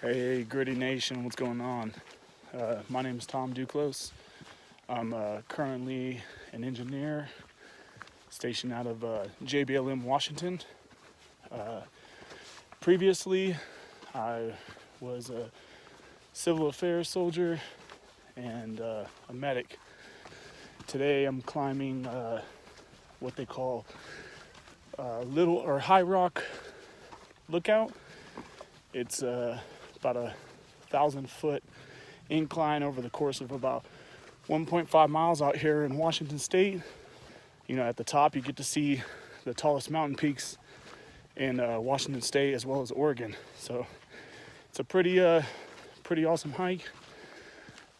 Hey, Gritty Nation, what's going on? My name is Tom Duclos. I'm currently an engineer stationed out of JBLM, Washington. Previously, I was a civil affairs soldier and a medic. Today, I'm climbing what they call Little or High Rock Lookout. It's about a 1,000-foot incline over the course of about 1.5 miles out here in Washington State. You know, at the top you get to see the tallest mountain peaks in Washington State as well as Oregon. So it's a pretty awesome hike.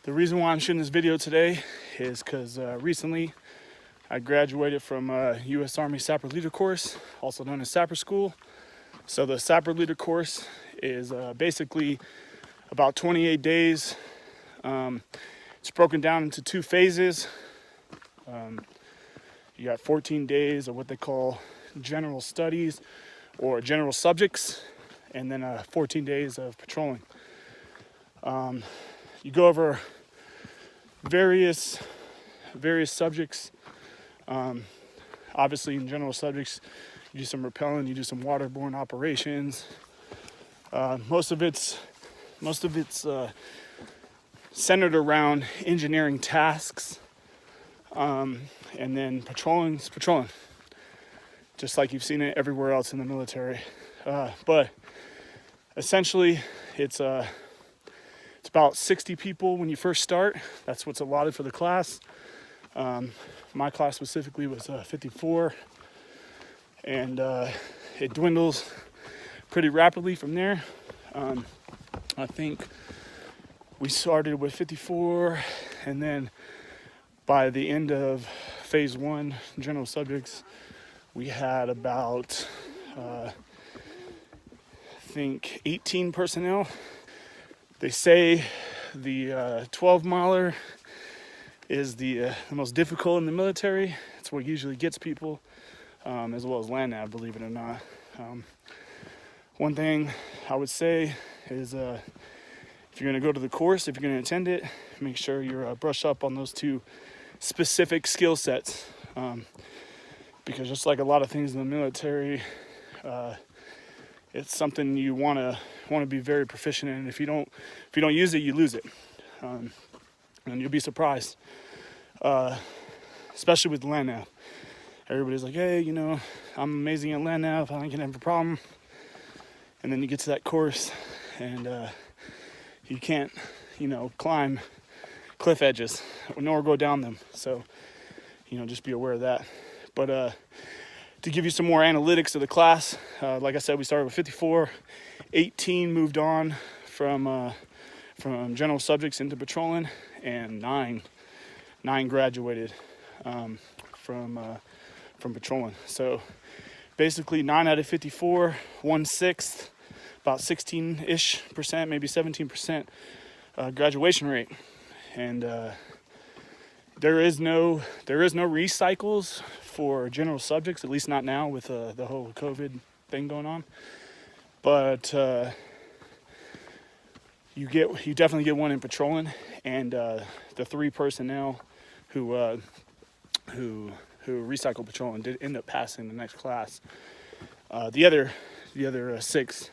The reason why I'm shooting this video today is because recently I graduated from U.S. Army Sapper Leader course, also known as Sapper School. So the Sapper Leader course is basically about 28 days. It's broken down into two phases. You got 14 days of what they call general studies or general subjects, and then 14 days of patrolling. You go over various subjects. Obviously, in general subjects, you do some rappelling, you do some waterborne operations. Most of it's centered around engineering tasks, and then patrolling, just like you've seen it everywhere else in the military. But essentially, it's about 60 people when you first start. That's what's allotted for the class. My class specifically was 54, and it dwindles pretty rapidly from there. I think we started with 54, and then by the end of phase one, general subjects, we had about, I think, 18 personnel. They say the 12-miler is the most difficult in the military. It's what usually gets people, as well as land nav, believe it or not. One thing I would say is if you're going to go to the course, if you're going to attend it, make sure you're brushed up on those two specific skill sets. Because just like a lot of things in the military, it's something you want to be very proficient in. If you don't use it, you lose it, and you'll be surprised. Especially with land nav. Everybody's like, hey, you know, I'm amazing at land nav, I ain't gonna have a problem. And then you get to that course and you can't, climb cliff edges nor go down them. So, just be aware of that. But to give you some more analytics of the class, like I said, we started with 54, 18 moved on from general subjects into patrolling, and nine graduated from patrolling. So basically 9 out of 54, 1/6, about 16-ish%, maybe 17% graduation rate. And there is no recycles for general subjects, at least not now with the whole COVID thing going on. But you definitely get one in patrolling, and the 3 personnel who recycle patrolling did end up passing the next class. The other 6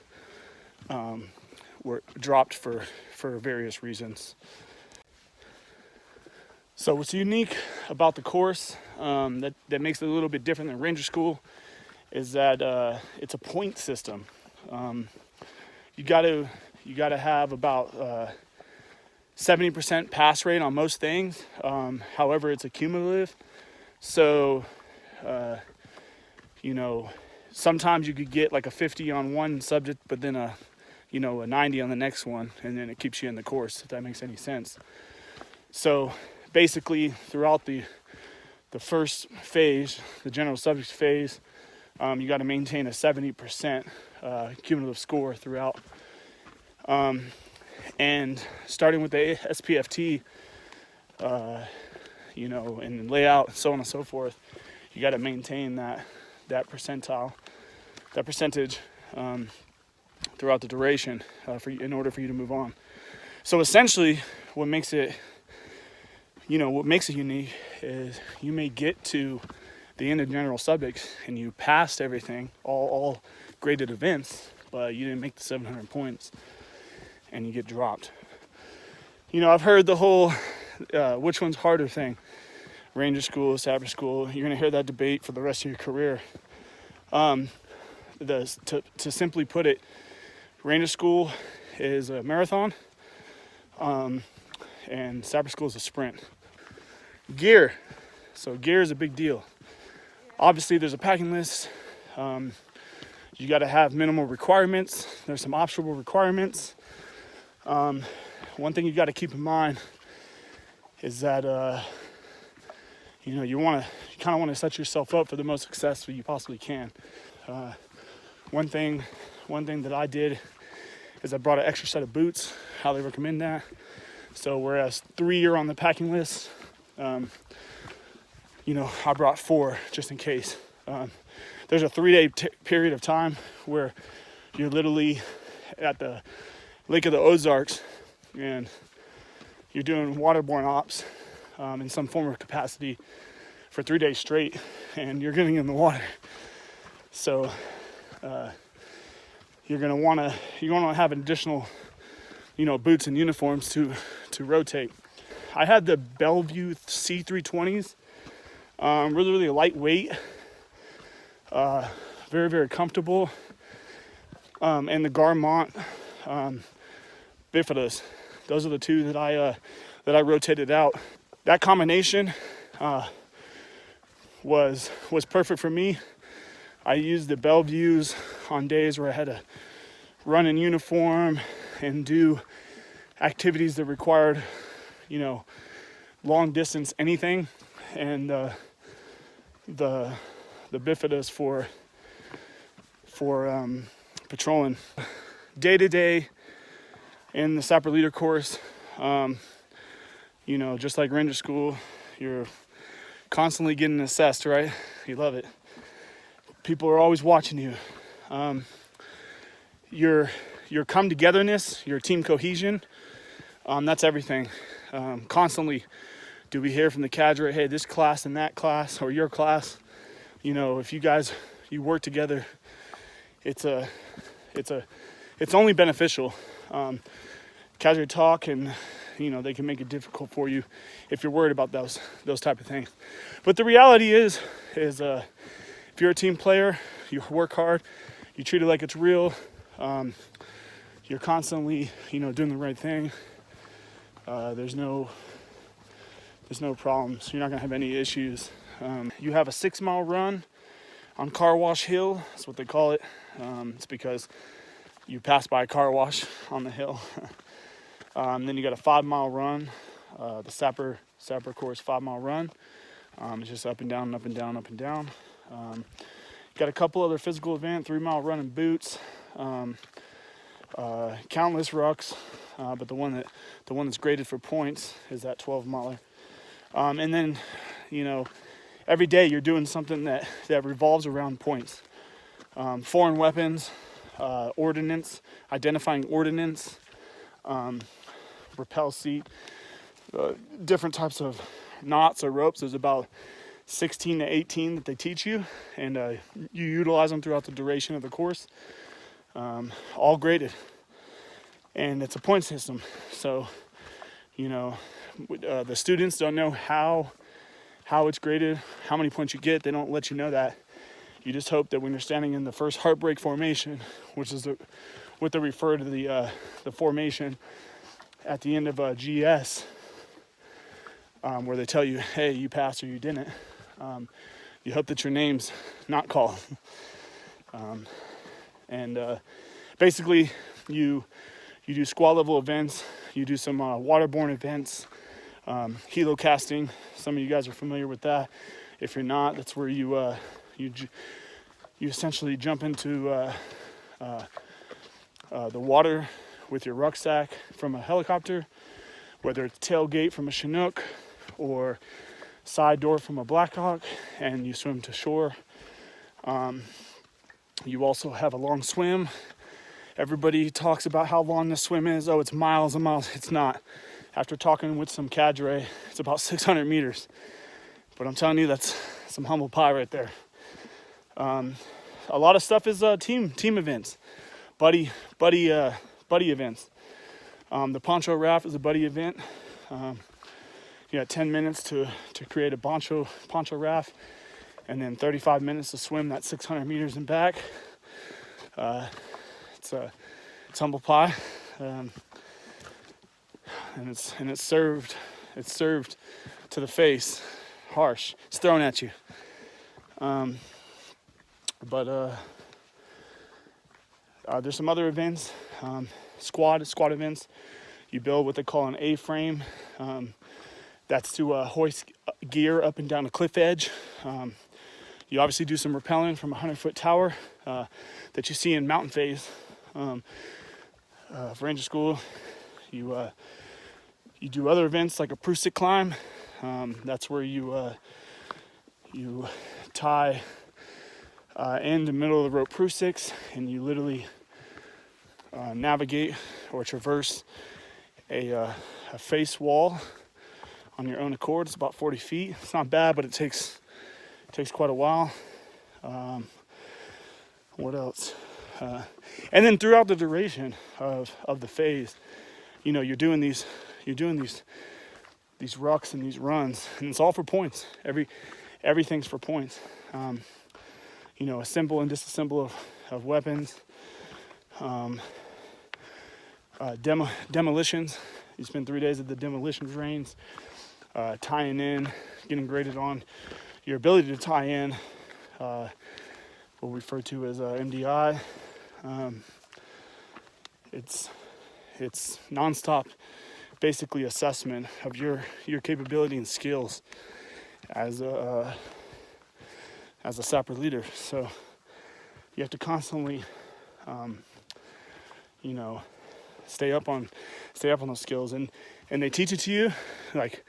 were dropped for various reasons. So what's unique about the course that makes it a little bit different than Ranger School is that it's a point system. You gotta have about 70% pass rate on most things. However, it's a cumulative. So, sometimes you could get like a 50 on one subject, but then a 90 on the next one, and then it keeps you in the course, if that makes any sense. So basically, throughout the first phase, the general subjects phase, you got to maintain a 70% cumulative score throughout. And starting with the SPFT, and layout, so on and so forth, you got to maintain that percentage. throughout the duration in order for you to move on. So essentially, what makes it unique is you may get to the end of general subjects and you passed everything, all graded events, but you didn't make the 700 points and you get dropped. I've heard the whole which one's harder thing. Ranger School, Sapper School. You're going to hear that debate for the rest of your career. To simply put it, Ranger School is a marathon, and Sapper School is a sprint. Gear. So gear is a big deal. Obviously, there's a packing list. You got to have minimal requirements. There's some optional requirements. One thing you got to keep in mind is that you kind of want to set yourself up for the most success that you possibly can. One thing that I did is I brought an extra set of boots. How they recommend that. So whereas 3 are on the packing list, I brought 4 just in case. There's a 3-day period of time where you're literally at the Lake of the Ozarks and you're doing waterborne ops in some form of capacity for 3 days straight, and you're getting in the water. So you're gonna want to have additional, boots and uniforms to rotate. I had the Bellevue C320s, really lightweight, very, very comfortable, and the Garmont Bifidas. Those are the 2 that I rotated out. That combination was perfect for me. I used the Bellevues on days where I had to run in uniform and do activities that required, long distance anything, and the Bifidas for patrolling. Day to day in the Sapper Leader course, just like Ranger School, you're constantly getting assessed, right? You love it. People are always watching you. Your come togetherness, your team cohesion, that's everything. Constantly, do we hear from the cadre, hey, this class and that class, or your class, if you work together, it's only beneficial. Cadre talk, and they can make it difficult for you if you're worried about those type of things. But the reality is if you're a team player, you work hard, you treat it like it's real, you're constantly doing the right thing. There's no problems. You're not gonna have any issues. You have a 6-mile run on Car Wash Hill. That's what they call it. It's because you pass by a car wash on the hill. Then you got a 5-mile run, the Sapper course 5-mile run. It's just up and down, up and down, up and down. Got a couple other physical event, 3-mile run in boots, countless rucks, but the one that's graded for points is that 12-miler. And then, every day you're doing something that revolves around points. Foreign weapons, ordnance, identifying ordnance, rappel seat, different types of knots or ropes. There's about 16 to 18 that they teach you, and you utilize them throughout the duration of the course, all graded. And it's a point system. So, the students don't know how it's graded, how many points you get. They don't let you know that. You just hope that when you're standing in the first heartbreak formation, which is what they refer to the formation at the end of GS, where they tell you, hey, you passed or you didn't. You hope that your name's not called. Basically, you do squad level events, you do some waterborne events, helo casting. Some of you guys are familiar with that. If you're not, that's where you essentially jump into the water with your rucksack from a helicopter, whether it's tailgate from a Chinook or side door from a Blackhawk, and you swim to shore. You also have a long swim. Everybody talks about how long the swim is. Oh, it's miles and miles. It's not. After talking with some cadre, it's about 600 meters. But I'm telling you, that's some humble pie right there. A lot of stuff is team events, buddy events. The poncho raft is a buddy event. You got 10 minutes to create a poncho raft, and then 35 minutes to swim that 600 meters and back. It's humble pie, and it's served to the face, harsh. It's thrown at you. But there's some other events, squad events. You build what they call an A-frame. That's to hoist gear up and down a cliff edge. You obviously do some rappelling from a 100-foot tower that you see in mountain phase. For Ranger School, you do other events like a prusik climb. That's where you tie end and middle of the rope prusiks, and you literally navigate or traverse a face wall on your own accord. It's about 40 feet. It's not bad, but it takes quite a while. What else? And then throughout the duration of the phase, you're doing these rucks and these runs, and it's all for points. Everything's for points. Assemble and disassemble of weapons. Demolitions. You spend 3 days at the demolitions range, tying in, getting graded on your ability to tie in, what we refer to as MDI. It's nonstop, basically assessment of your capability and skills as a Sapper leader. So you have to constantly, stay up on those skills, and they teach it to you. Like,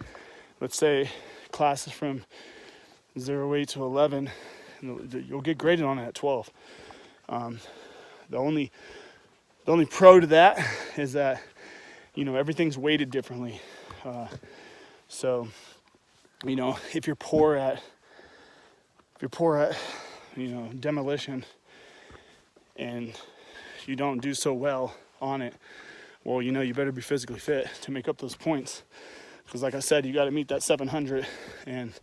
let's say classes from 08 to 11, you'll get graded on it at 12. The only pro to that is that everything's weighted differently. So if you're poor at demolition and you don't do so well on it, well, you better be physically fit to make up those points, because like I said, you got to meet that 700, and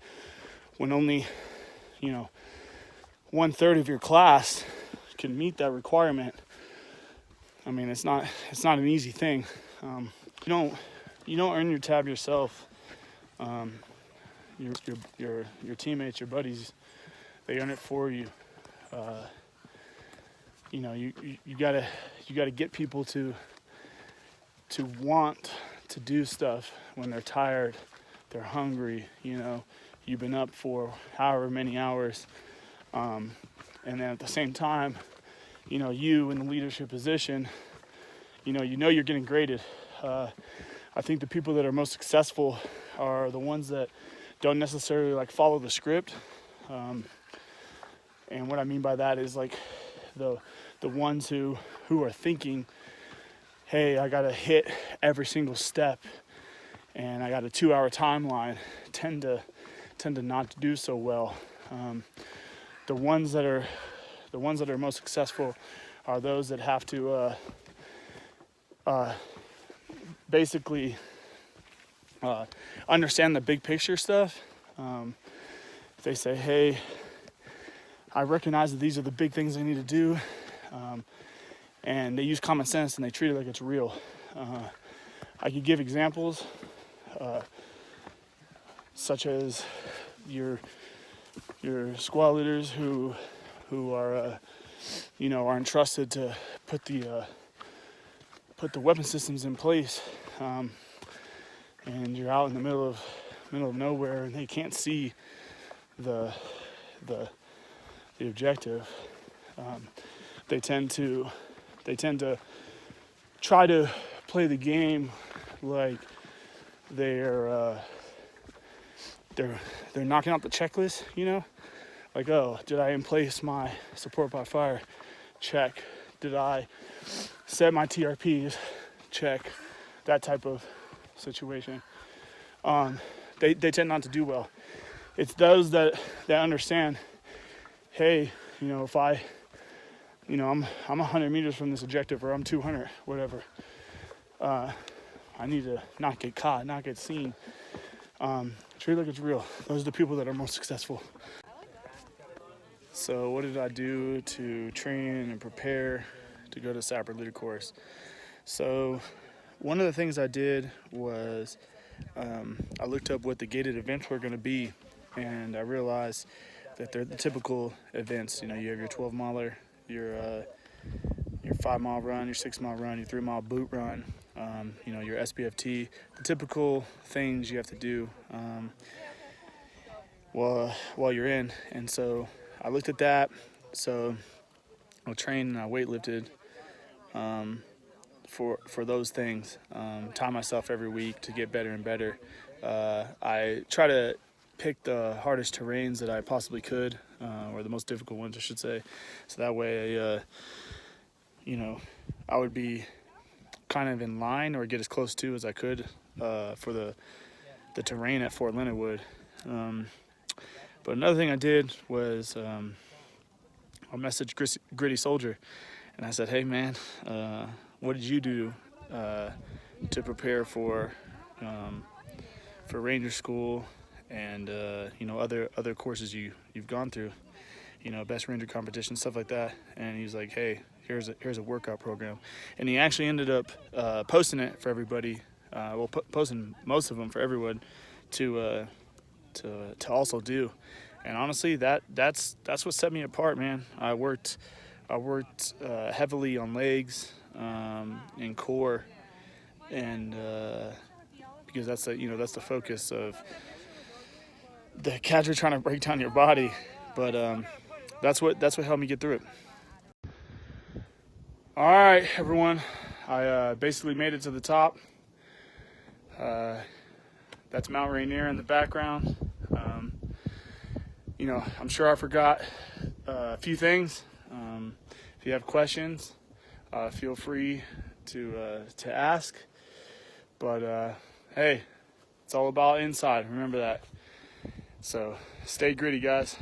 when only 1/3 of your class can meet that requirement, I mean, it's not an easy thing. You don't earn your tab yourself. Your teammates, your buddies, they earn it for you. You gotta get people to want to do stuff when they're tired, they're hungry. You've been up for however many hours, and then at the same time, you in the leadership position, you're getting graded. I think the people that are most successful are the ones that don't necessarily follow the script. And what I mean by that is the ones who are thinking, hey, I gotta hit every single step, and I got a 2-hour timeline, tend to not do so well. The ones that are most successful are those that have to basically understand the big picture stuff. They say, hey, I recognize that these are the big things I need to do, and they use common sense and they treat it like it's real. I could give examples such as your squad leaders who are are entrusted to put the weapon systems in place, and you're out in the middle of nowhere and they can't see the objective. They tend to try to play the game like they're knocking out the checklist, oh, did I in place my support by fire? Check. Did I set my TRPs, check, that type of situation. They tend not to do well. It's those that understand, hey, you know, if I'm 100 meters from this objective, or I'm 200, whatever. I need to not get caught, not get seen. Treat it like it's real. Those are the people that are most successful. So what did I do to train and prepare to go to Sapper leader course? So one of the things I did was I looked up what the gated events were going to be, and I realized that they're the typical events. You know, you have your 12-miler, your 5-mile run, your 6-mile run, your 3-mile boot run, you know, your SBFT, the typical things you have to do while you're in. And so I looked at that. So I trained and I weightlifted for those things. Taught myself every week to get better and better. I try to pick the hardest terrains that I possibly could, or the most difficult ones, I should say. So that way, you know, I would be kind of in line or get as close to as I could for the terrain at Fort Leonard Wood. But another thing I did was I messaged Gritty Soldier, and I said, hey man, what did you do to prepare for Ranger School and you know, other courses you've gone through, you know, best ranger competition, stuff like that? And he's like, hey, here's a workout program. And he actually ended up posting it for everybody, posting most of them for everyone to also do. And honestly, that's what set me apart, man. I worked heavily on legs and core, and because that's the focus of the cadre trying to break down your body. But that's what helped me get through it. All right, everyone, I basically made it to the top. That's Mount Rainier in the background. You know, I'm sure I forgot a few things. If you have questions, feel free to ask. But hey, it's all about inside. Remember that. So stay gritty, guys.